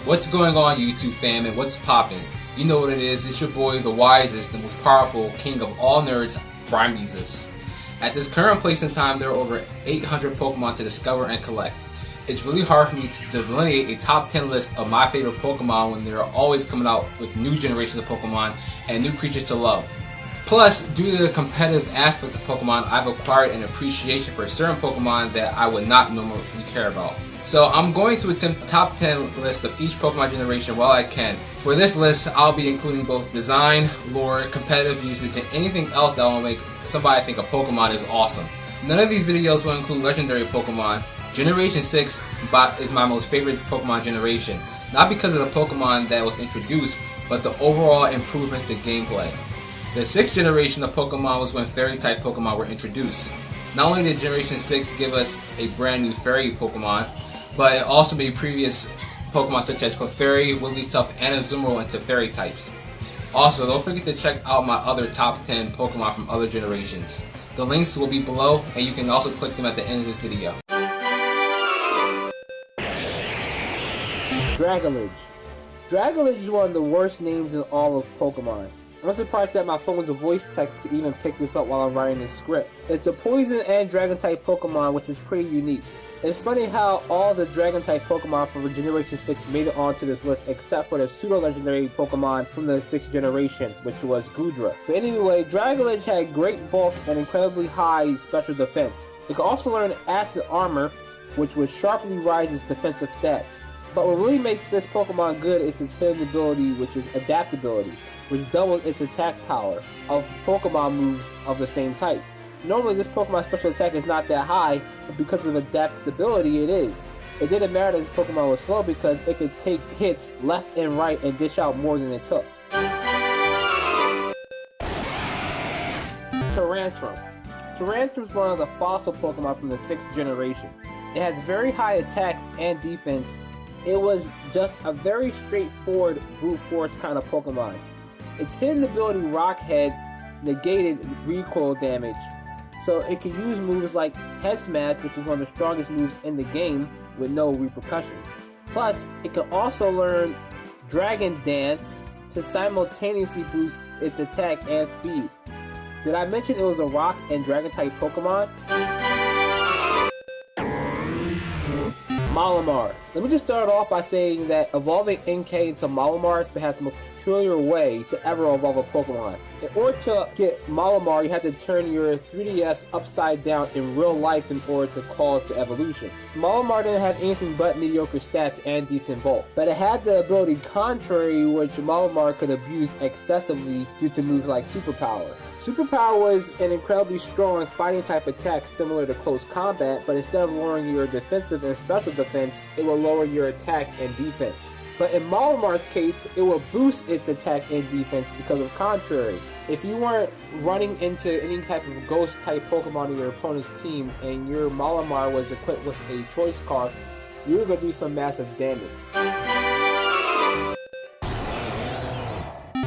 What's going on, YouTube fam, and what's poppin'? You know what it is, it's your boy, the wisest, the most powerful king of all nerds, Brimeezus. At this current place in time, there are over 800 Pokemon to discover and collect. It's really hard for me to delineate a top 10 list of my favorite Pokemon when they're always coming out with new generations of Pokemon and new creatures to love. Plus, due to the competitive aspect of Pokemon, I've acquired an appreciation for certain Pokemon that I would not normally care about. So I'm going to attempt a top 10 list of each Pokemon generation while I can. For this list, I'll be including both design, lore, competitive usage, and anything else that will make somebody think a Pokemon is awesome. None of these videos will include legendary Pokemon. Generation 6 is my most favorite Pokemon generation, not because of the Pokemon that was introduced, but the overall improvements to gameplay. The 6th generation of Pokemon was when Fairy-type Pokemon were introduced. Not only did Generation 6 give us a brand new Fairy Pokemon, but it also made previous Pokemon such as Clefairy, Wigglytuff, and Azumarill into Fairy types. Also, don't forget to check out my other top 10 Pokemon from other generations. The links will be below, and you can also click them at the end of this video. Dragalge. Dragalge is one of the worst names in all of Pokemon. I'm surprised that my phone was a voice text to even pick this up while I'm writing this script. It's a poison and dragon type Pokemon, which is pretty unique. It's funny how all the dragon type Pokemon from Generation 6 made it onto this list except for the pseudo legendary Pokemon from the 6th generation, which was Goodra. But anyway, Dragalge had great bulk and incredibly high special defense. It could also learn Acid Armor, which would sharply rise its defensive stats. But what really makes this Pokemon good is its hidden ability, which is Adaptability, which doubles its attack power of Pokemon moves of the same type. Normally this Pokemon's special attack is not that high, but because of adaptability it is. It didn't matter that this Pokemon was slow because it could take hits left and right and dish out more than it took. Tyrantrum. Tyrantrum is one of the fossil Pokemon from the 6th generation. It has very high attack and defense. It was just a very straightforward brute force kind of Pokemon. Its hidden ability Rock Head negated recoil damage, so it can use moves like Head Smash, which is one of the strongest moves in the game, with no repercussions. Plus, it can also learn Dragon Dance to simultaneously boost its attack and speed. Did I mention it was a rock and dragon type Pokemon? Malamar. Let me just start off by saying that evolving NK into Malamar is perhaps the most peculiar way to ever evolve a Pokemon. In order to get Malamar, you had to turn your 3DS upside down in real life in order to cause the evolution. Malamar didn't have anything but mediocre stats and decent bulk, but it had the ability Contrary, which Malamar could abuse excessively due to moves like Superpower. Superpower was an incredibly strong fighting type attack similar to close combat, but instead of lowering your defensive and special defense, it will lower your attack and defense. But in Malamar's case, it will boost its attack and defense because of Contrary. If you weren't running into any type of ghost type Pokemon in your opponent's team and your Malamar was equipped with a choice card, you were going to do some massive damage.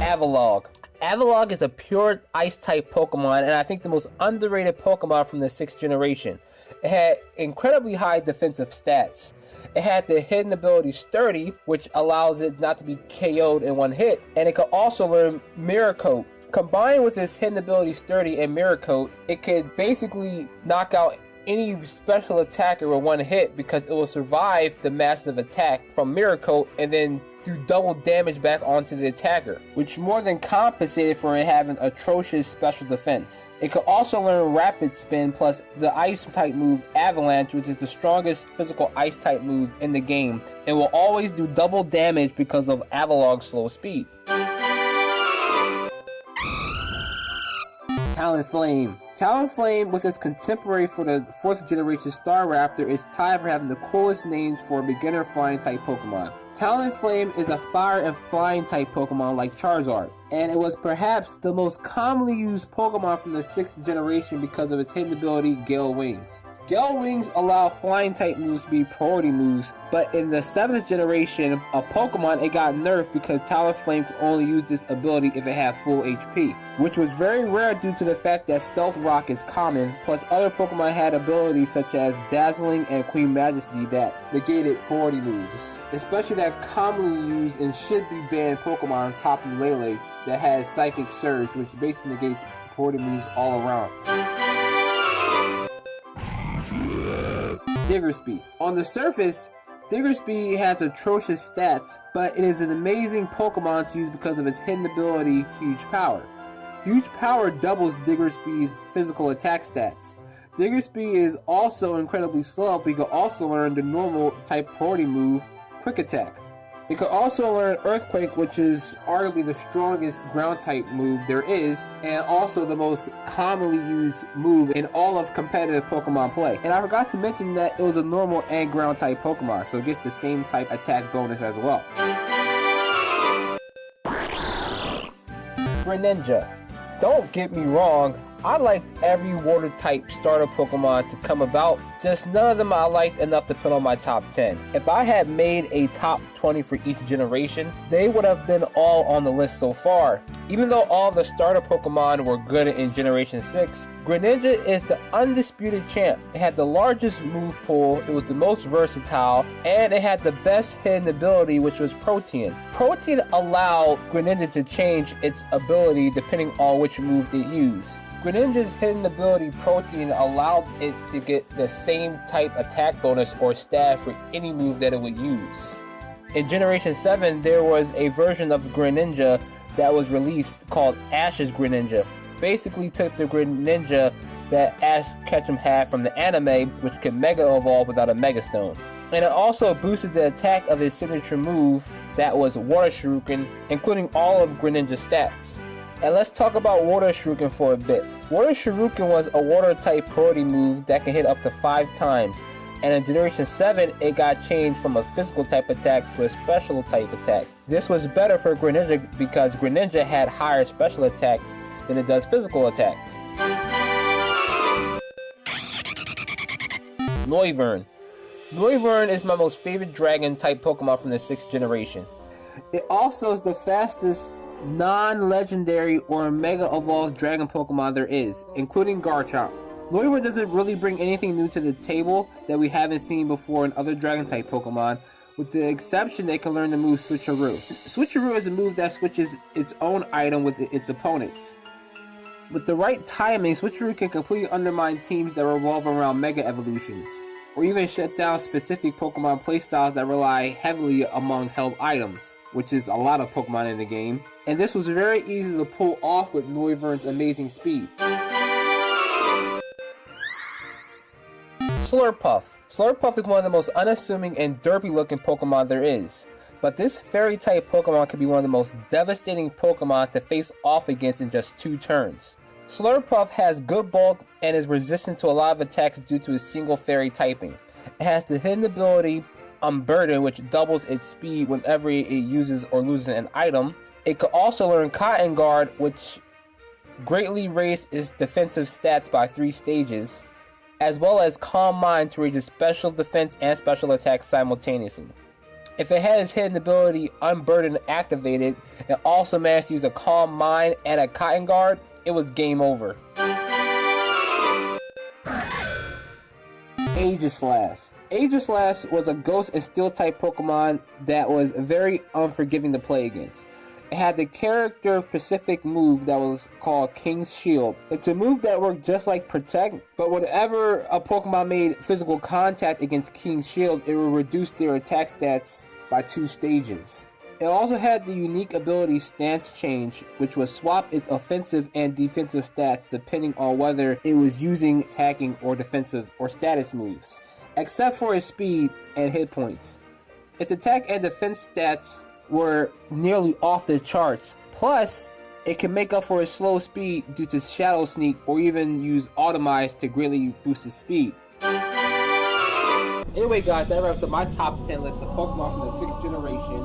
Avalugg. Avalugg is a pure Ice-type Pokemon, and I think the most underrated Pokemon from the 6th generation. It had incredibly high defensive stats. It had the hidden ability Sturdy, which allows it not to be KO'd in one hit, and it could also learn Mirror Coat. Combined with its hidden ability Sturdy and Mirror Coat, it could basically knock out any special attacker with one hit because it will survive the massive attack from Mirror Coat and then do double damage back onto the attacker, which more than compensated for it having atrocious special defense. It could also learn Rapid Spin plus the ice type move Avalanche, which is the strongest physical ice type move in the game, and will always do double damage because of Avalugg's slow speed. Talonflame. Talonflame, with its contemporary for the 4th generation Staraptor, is tied for having the coolest names for a beginner flying type Pokemon. Talonflame is a fire and flying type Pokemon like Charizard, and it was perhaps the most commonly used Pokemon from the 6th generation because of its hidden ability Gale Wings. Gale Wings allow flying type moves to be priority moves, but in the 7th generation of Pokemon, it got nerfed because Talonflame could only use this ability if it had full HP, which was very rare due to the fact that Stealth Rock is common, plus other Pokemon had abilities such as Dazzling and Queen Majesty that negated priority moves, especially that commonly used and should be banned Pokemon Tapu Lele that has Psychic Surge, which basically negates priority moves all around. Diggersby. On the surface, Diggersby has atrocious stats, but it is an amazing Pokemon to use because of its hidden ability, Huge Power. Huge Power doubles Diggersby's physical attack stats. Diggersby is also incredibly slow, but you can also learn the normal type priority move, Quick Attack. You can also learn Earthquake, which is arguably the strongest ground type move there is, and also the most commonly used move in all of competitive Pokemon play. And I forgot to mention that it was a normal and ground type Pokemon, so it gets the same type attack bonus as well. Greninja. Don't get me wrong, I liked every water type starter Pokemon to come about, just none of them I liked enough to put on my top 10. If I had made a top 20 for each generation, they would have been all on the list so far. Even though all the starter Pokemon were good in Generation 6, Greninja is the undisputed champ. It had the largest move pool, it was the most versatile, and it had the best hidden ability, which was Protean. Protean allowed Greninja to change its ability depending on which move it used. Greninja's hidden ability Protean allowed it to get the same type attack bonus or stab for any move that it would use. In Generation 7, there was a version of Greninja that was released called Ash's Greninja. Basically took the Greninja that Ash Ketchum had from the anime, which could Mega Evolve without a Mega Stone. And it also boosted the attack of his signature move that was Water Shuriken, including all of Greninja's stats. And let's talk about Water Shuriken for a bit. Water Shuriken was a water type priority move that can hit up to 5 times. And in Generation 7, it got changed from a physical type attack to a special type attack. This was better for Greninja because Greninja had higher special attack than it does physical attack. Noivern. Noivern is my most favorite dragon type Pokemon from the 6th generation. It also is the fastest non-legendary or Mega Evolved Dragon Pokemon there is, including Garchomp. Noivern doesn't really bring anything new to the table that we haven't seen before in other Dragon-type Pokemon, with the exception they can learn the move Switcheroo. Switcheroo is a move that switches its own item with its opponents. With the right timing, Switcheroo can completely undermine teams that revolve around Mega Evolutions, or even shut down specific Pokemon playstyles that rely heavily among held items, which is a lot of Pokemon in the game. And this was very easy to pull off with Noivern's amazing speed. Slurpuff. Slurpuff is one of the most unassuming and derpy looking Pokemon there is. But this fairy type Pokemon can be one of the most devastating Pokemon to face off against in just 2 turns. Slurpuff has good bulk and is resistant to a lot of attacks due to its single fairy typing. It has the hidden ability Unburden, which doubles its speed whenever it uses or loses an item. It could also learn Cotton Guard, which greatly raised its defensive stats by 3 stages, as well as Calm Mind to raise its special defense and special attack simultaneously. If it had its hidden ability Unburden activated, and also managed to use a Calm Mind and a Cotton Guard, it was game over. Aegislash. Aegislash was a ghost and steel type Pokemon that was very unforgiving to play against. It had the character-specific move that was called King's Shield. It's a move that worked just like Protect, but whenever a Pokemon made physical contact against King's Shield, it would reduce their attack stats by 2 stages. It also had the unique ability Stance Change, which would swap its offensive and defensive stats depending on whether it was using attacking or defensive or status moves, except for its speed and hit points. Its attack and defense stats were nearly off the charts. Plus, it can make up for its slow speed due to Shadow Sneak or even use Automize to greatly boost its speed. Anyway guys, that wraps up my top 10 list of Pokemon from the 6th generation.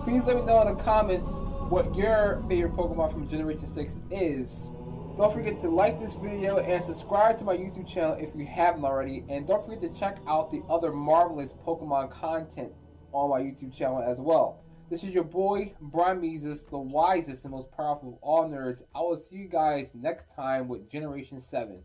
Please let me know in the comments what your favorite Pokemon from Generation 6 is. Don't forget to like this video and subscribe to my YouTube channel if you haven't already. And don't forget to check out the other marvelous Pokemon content on my YouTube channel as well. This is your boy, Brian Meezus, the wisest and most powerful of all nerds. I will see you guys next time with Generation 7.